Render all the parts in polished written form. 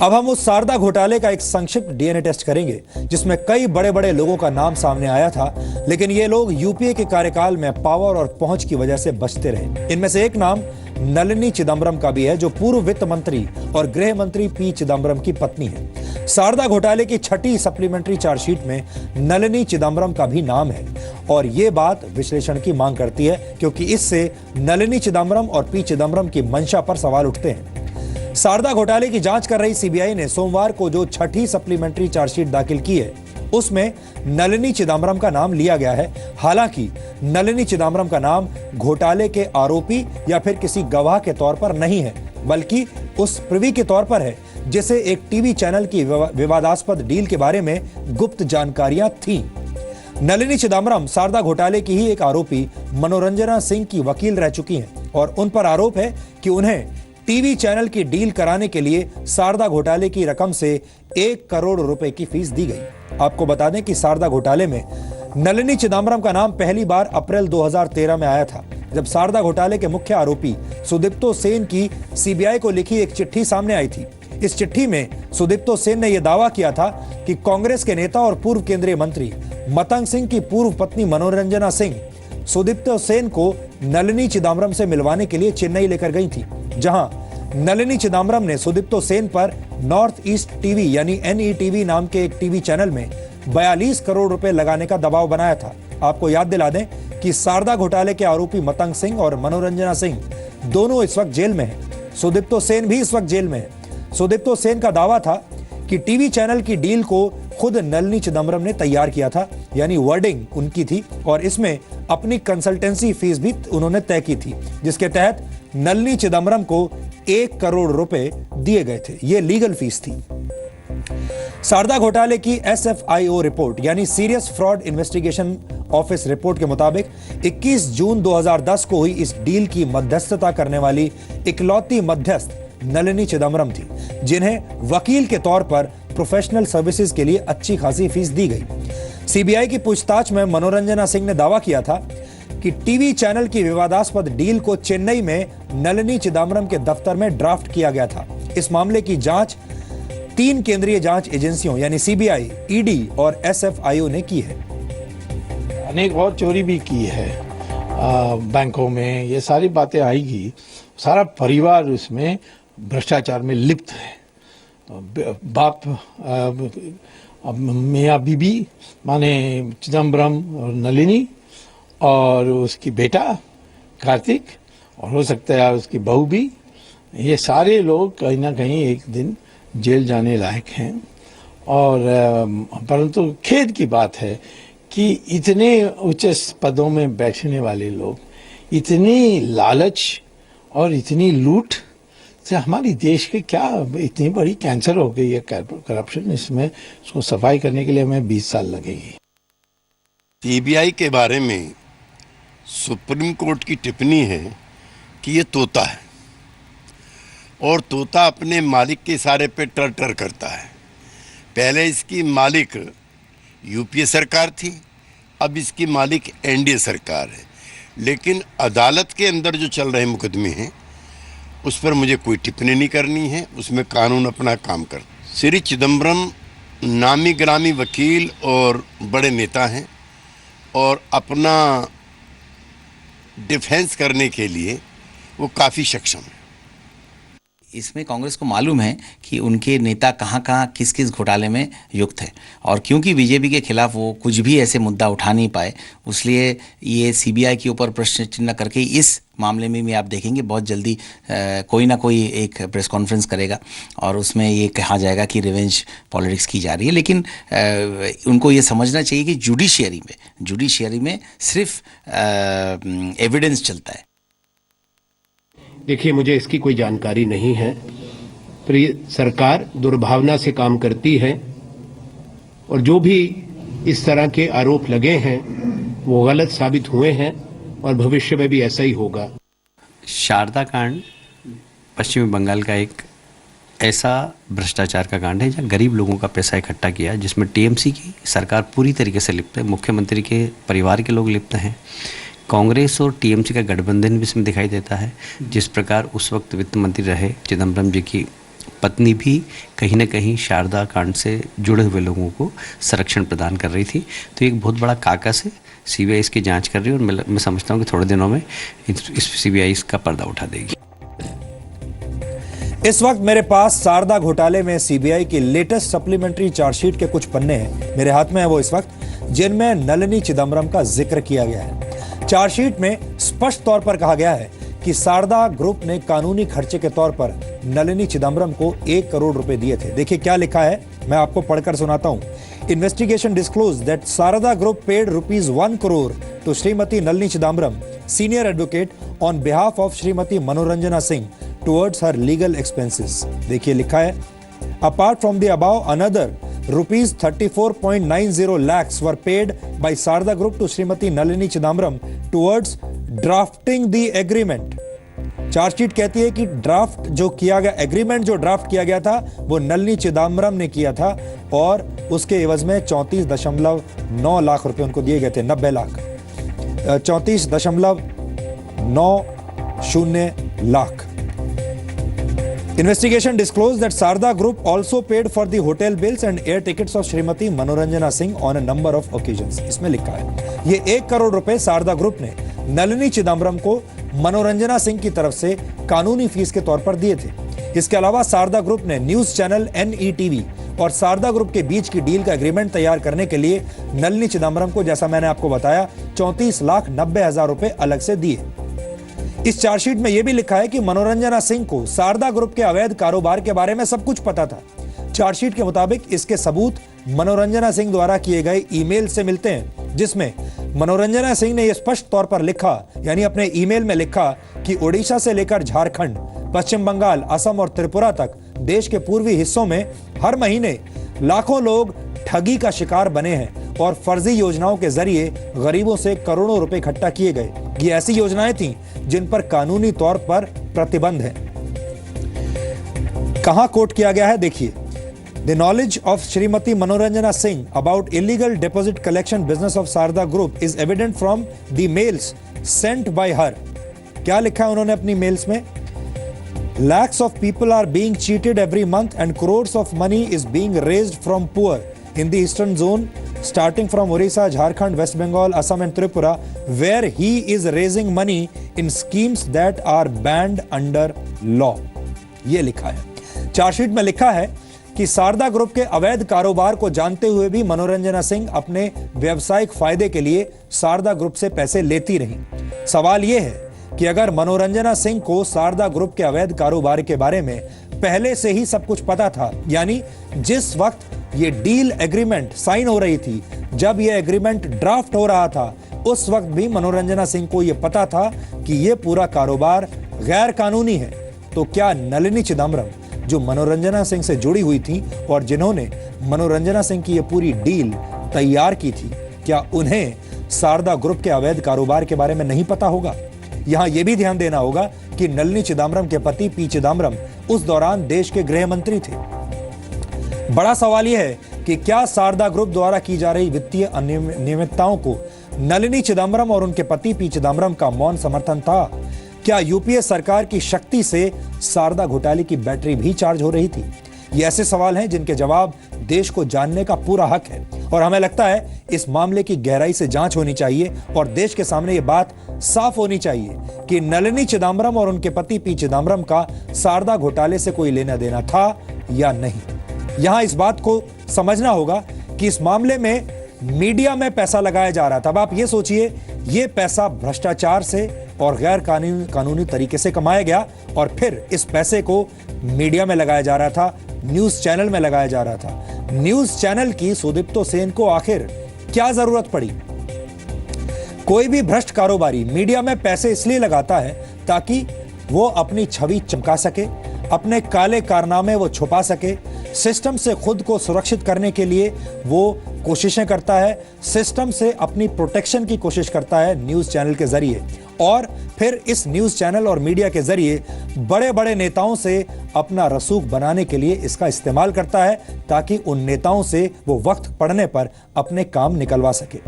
अब हम उस शारदा घोटाले का एक संक्षिप्त डीएनए टेस्ट करेंगे, जिसमें कई बड़े बड़े लोगों का नाम सामने आया था, लेकिन ये लोग यूपीए के कार्यकाल में पावर और पहुंच की वजह से बचते रहे। इनमें से एक नाम नलिनी चिदंबरम का भी है, जो पूर्व वित्त मंत्री और गृह मंत्री पी चिदंबरम की पत्नी है। शारदा घोटाले की छठी सप्लीमेंट्री चार्जशीट में नलिनी चिदंबरम का भी नाम है, और ये बात विश्लेषण की मांग करती है, क्योंकि इससे नलिनी चिदंबरम और पी चिदंबरम की मंशा पर सवाल उठते हैं। शारदा घोटाले की जांच कर रही सीबीआई ने सोमवार को जो छठी सप्लीमेंट्री चार्जशीट दाखिल की है, उसमें नलिनी चिदंबरम का नाम लिया गया है। हालांकि नलिनी चिदंबरम का नाम घोटाले के आरोपी या फिर किसी गवाह के तौर पर नहीं है, बल्कि उस प्रिवी के तौर पर है, जिसे एक टीवी चैनल की विवादास्पद डील के बारे में गुप्त जानकारियां थीं। नलिनी चिदंबरम शारदा घोटाले की ही एक आरोपी मनोरंजना सिंह की वकील रह चुकी हैं, और उन पर आरोप है कि उन्हें टीवी चैनल की डील कराने के लिए शारदा घोटाले की रकम से 1 करोड़ रुपए की फीस दी गई। आपको बता दें कि शारदा घोटाले में नलिनी चिदंबरम का नाम पहली बार अप्रैल 2013 में आया था, जब शारदा घोटाले के मुख्य आरोपी सुदीप्तो सेन की सीबीआई को लिखी एक चिट्ठी सामने आई थी। इस चिट्ठी में सुदीप्तो सेन ने यह दावा किया था कि कांग्रेस के नेता और पूर्व केंद्रीय मंत्री मतंग सिंह की पूर्व पत्नी मनोरंजना सिंह सुदीप्तो सेन को नलिनी चिदंबरम से मिलवाने के लिए चेन्नई लेकर गई थी, जहां नलिनी चिदंबरम ने सुदीप्तो सेन पर नॉर्थ ईस्ट टीवी यानी NETV नाम के एक टीवी चैनल में 42 करोड़ रुपए लगाने का दबाव बनाया था। आपको याद दिला दें कि शारदा घोटाले के आरोपी मतंग सिंह और मनोरंजना सिंह दोनों इस वक्त जेल में हैं। सुदीप्तो सेन भी इस वक्त जेल में है। सुदीप्तो सेन का दावा था कि टीवी चैनल की डील को खुद नलिनी चिदंबरम ने तैयार किया था, यानी वर्डिंग उनकी थी, और इसमें अपनी कंसल्टेंसी फीस भी उन्होंने तय की थी, जिसके तहत नलिनी चिदंबरम को 1 करोड़ रुपए दिए गए थे। यह लीगल फीस थी। शारदा घोटाले की SFIO रिपोर्ट यानी serious fraud investigation office report के मुताबिक 21 जून 2010 को हुई इस डील की मध्यस्थता करने वाली इकलौती मध्यस्थ नलिनी चिदंबरम थी, जिन्हें वकील के तौर पर प्रोफेशनल सर्विसेज के लिए अच्छी खासी फीस दी गई। सीबीआई की पूछताछ में मनोरंजना सिंह ने दावा किया था कि टीवी चैनल की विवादास्पद डील को चेन्नई में नलिनी चिदंबरम के दफ्तर में ड्राफ्ट किया गया था। इस मामले की जांच 3 केंद्रीय जांच एजेंसियों यानी सीबीआई, ईडी और SFIO ने की है। अनेक और चोरी भी की है बैंकों में, ये सारी बातें आएगी। सारा परिवार उसमें भ्रष्टाचार में लिप्त है। बाप मियाँ बीबी माने चिदंबरम और नलिनी, और उसकी बेटा कार्तिक, और हो सकता है उसकी बहू भी, ये सारे लोग कहीं ना कहीं एक दिन जेल जाने लायक हैं। और परंतु खेद की बात है कि इतने उच्च पदों में बैठने वाले लोग, इतनी लालच और इतनी लूट से हमारी देश के क्या इतनी बड़ी कैंसर हो गई है करप्शन। इसमें उसको सफाई करने के लिए हमें 20 साल लगेगी। सीबीआई के बारे में सुप्रीम कोर्ट की टिप्पणी है कि ये तोता है, और तोता अपने मालिक के इशारे पे टर टर करता है। पहले इसकी मालिक यूपीए सरकार थी, अब इसकी मालिक एनडीए सरकार है। लेकिन अदालत के अंदर जो चल रहे मुकदमे हैं उस पर मुझे कोई टिप्पणी नहीं करनी है, उसमें कानून अपना काम कर। श्री चिदंबरम नामी ग्रामी वकील और बड़े नेता हैं, और अपना डिफेंस करने के लिए वो काफ़ी सक्षम है। इसमें कांग्रेस को मालूम है कि उनके नेता कहां-कहां किस-किस घोटाले में युक्त है, और क्योंकि बीजेपी के खिलाफ वो कुछ भी ऐसे मुद्दा उठा नहीं पाए, इसलिए ये सीबीआई के ऊपर प्रश्न चिन्ह करके इस मामले में भी आप देखेंगे बहुत जल्दी कोई ना कोई एक प्रेस कॉन्फ्रेंस करेगा, और उसमें ये कहा जाएगा कि रिवेंज पॉलिटिक्स की जा रही है। लेकिन उनको ये समझना चाहिए कि जुडिशियरी में सिर्फ एविडेंस चलता है। देखिए, मुझे इसकी कोई जानकारी नहीं है, पर ये सरकार दुर्भावना से काम करती है, और जो भी इस तरह के आरोप लगे हैं वो गलत साबित हुए हैं, और भविष्य में भी ऐसा ही होगा। शारदा कांड पश्चिमी बंगाल का एक ऐसा भ्रष्टाचार का कांड है जहाँ गरीब लोगों का पैसा इकट्ठा किया, जिसमें टीएमसी की सरकार पूरी तरीके से लिप्त है, मुख्यमंत्री के परिवार के लोग लिप्त हैं, कांग्रेस और टीएमसी का गठबंधन भी इसमें दिखाई देता है। जिस प्रकार उस वक्त वित्त मंत्री रहे चिदंबरम जी की पत्नी भी कहीं ना कहीं शारदा कांड से जुड़े हुए लोगों को संरक्षण प्रदान कर रही थी। तो एक बहुत बड़ा काकस है, सीबीआई इसकी जांच कर रही है और मैं समझता हूँ कि थोड़े दिनों में इस सीबीआई इसका पर्दा उठा देगी। इस वक्त मेरे पास शारदा घोटाले में सीबीआई की लेटेस्ट सप्लीमेंट्री चार्जशीट के कुछ पन्ने हैं, मेरे हाथ में है वो इस वक्त, जिनमें नलिनी चिदम्बरम का जिक्र किया गया है। चार्जशीट में स्पष्ट तौर पर कहा गया है कि शारदा ग्रुप ने कानूनी खर्चे के तौर पर नलिनी चिदम्बरम को 1 करोड़ रुपए दिए थे। देखिए क्या लिखा है, मैं आपको पढ़कर सुनाता हूं। Investigation disclose that Sharda group paid ₹1 crore to Shrimati Nalini Chidambaram, senior advocate, on behalf of Shrimati Manoranjana Singh towards her legal expenses. देखिए लिखा है, apart from the above another ₹34.90 lakhs were paid by Sarda Group to Srimati Nalini Chidambaram towards drafting the agreement. Chargesheet कहती है कि draft जो किया गया, agreement जो ड्राफ्ट किया गया था वो नलिनी चिदम्बरम ने किया था और उसके एवज में 34.9 लाख रुपए उनको दिए गए थे। 90 lakh, 34.90 lakh. Investigation disclosed that Sarda Group also paid for the hotel bills and air tickets of Srimati Manoranjana Singh on a number of occasions. इसमें लिखा है ये 1 करोड़ रुपए शारदा ग्रुप ने नलिनी चिदम्बरम को मनोरंजना सिंह की तरफ से कानूनी फीस के तौर पर दिए थे। इसके अलावा शारदा ग्रुप ने न्यूज चैनल NETV और शारदा ग्रुप के बीच की डील का एग्रीमेंट तैयार करने के लिए नलिनी चिदम्बरम को, जैसा मैंने आपको बताया, 34,90,000 रुपए अलग से दिए। इस चार्जशीट में यह भी लिखा है कि मनोरंजना सिंह को शारदा ग्रुप के अवैध कारोबार के बारे में सब कुछ पता था। चार्जशीट के मुताबिक इसके सबूत मनोरंजना सिंह द्वारा किए गए ईमेल से मिलते हैं, जिसमें मनोरंजना सिंह ने यह स्पष्ट तौर पर लिखा, यानी अपने ईमेल में लिखा कि ओडिशा से लेकर झारखंड, पश्चिम बंगाल, असम और त्रिपुरा तक देश के पूर्वी हिस्सों में हर महीने लाखों लोग ठगी का शिकार बने हैं और फर्जी योजनाओं के जरिए गरीबों से करोड़ों रुपए इकट्ठा किए गए। ये ऐसी योजनाएं थीं जिन पर कानूनी तौर पर प्रतिबंध है। कहां कोट किया गया है, देखिए। The knowledge of Srimati Manoranjana Singh about illegal deposit collection business of Sarda Group is evident from the mails sent by her. क्या लिखा है उन्होंने अपनी मेल्स में? Lakhs of people are being cheated every month and crores of money is being raised from poor in the eastern zone, starting from Orissa, Jharkhand, West Bengal, Assam and Tripura, where he is raising money in schemes that are banned under law. ये लिखा है। Chargesheet में लिखा है कि Sharda group के अवैध कारोबार को जानते हुए भी मनोरंजना सिंह अपने व्यवसायिक फायदे के लिए शारदा ग्रुप से पैसे लेती रही। सवाल यह है कि अगर मनोरंजना सिंह को शारदा ग्रुप के अवैध कारोबार के बारे में पहले से ही सब कुछ पता था, यानी जिस वक्त ये डील एग्रीमेंट साइन हो रही थी, जब ये एग्रीमेंट ड्राफ्ट हो रहा था, उस वक्त भी मनोरंजना सिंह को यह पता था कि यह पूरा कारोबार गैर कानूनी है, तो क्या नलिनी चिदम्बरम, जो मनोरंजना सिंह से जुड़ी हुई थी और जिन्होंने मनोरंजना सिंह की यह पूरी डील तैयार की थी, क्या उन्हें शारदा ग्रुप के अवैध कारोबार के बारे में नहीं पता होगा? यहां यह भी ध्यान देना होगा कि नलिनी चिदम्बरम के पति पी चिदम्बरम उस दौरान देश के गृह मंत्री थे। बड़ा सवाल यह है कि क्या शारदा ग्रुप द्वारा की जा रही वित्तीय अनियमितताओं को नलिनी चिदम्बरम और उनके पति पी चिदम्बरम का मौन समर्थन था? क्या यूपीए सरकार की शक्ति से शारदा घोटाले की बैटरी भी चार्ज हो रही थी? ये ऐसे सवाल हैं जिनके जवाब देश को जानने का पूरा हक है और हमें लगता है इस मामले की गहराई से जांच होनी चाहिए और देश के सामने ये बात साफ होनी चाहिए कि नलिनी चिदम्बरम और उनके पति पी चिदम्बरम का शारदा घोटाले से कोई लेना देना था या नहीं। यहां इस बात को समझना होगा कि इस मामले में मीडिया में पैसा लगाया जा रहा था। अब आप ये सोचिए, ये पैसा भ्रष्टाचार से और गैर कानूनी तरीके से कमाया गया और फिर इस पैसे को मीडिया में लगाया जा रहा था, न्यूज चैनल में लगाया जा रहा था। न्यूज चैनल की सुदीप्तो सेन को आखिर क्या जरूरत पड़ी? कोई भी भ्रष्ट कारोबारी मीडिया में पैसे इसलिए लगाता है ताकि वो अपनी छवि चमका सके, अपने काले कारनामे वो छुपा सके, सिस्टम से खुद को सुरक्षित करने के लिए वो कोशिशें करता है, सिस्टम से अपनी प्रोटेक्शन की कोशिश करता है न्यूज चैनल के जरिए, और फिर इस न्यूज चैनल और मीडिया के जरिए बड़े बड़े नेताओं से अपना रसूख बनाने के लिए इसका इस्तेमाल करता है ताकि उन नेताओं से वो वक्त पड़ने पर अपने काम निकलवा सके।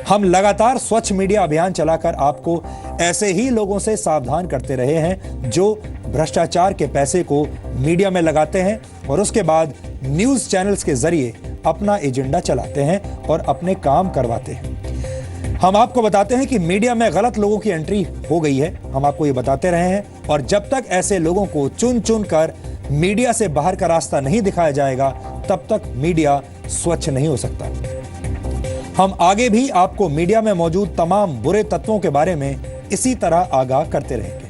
हम लगातार स्वच्छ मीडिया अभियान चलाकर आपको ऐसे ही लोगों से सावधान करते रहे हैं जो भ्रष्टाचार के पैसे को मीडिया में लगाते हैं और उसके बाद न्यूज चैनल्स के जरिए अपना एजेंडा चलाते हैं और अपने काम करवाते हैं। हम आपको बताते हैं कि मीडिया में गलत लोगों की एंट्री हो गई है, हम आपको ये बताते रहे हैं, और जब तक ऐसे लोगों को चुन चुन कर मीडिया से बाहर का रास्ता नहीं दिखाया जाएगा तब तक मीडिया स्वच्छ नहीं हो सकता। हम आगे भी आपको मीडिया में मौजूद तमाम बुरे तत्वों के बारे में इसी तरह आगाह करते रहेंगे।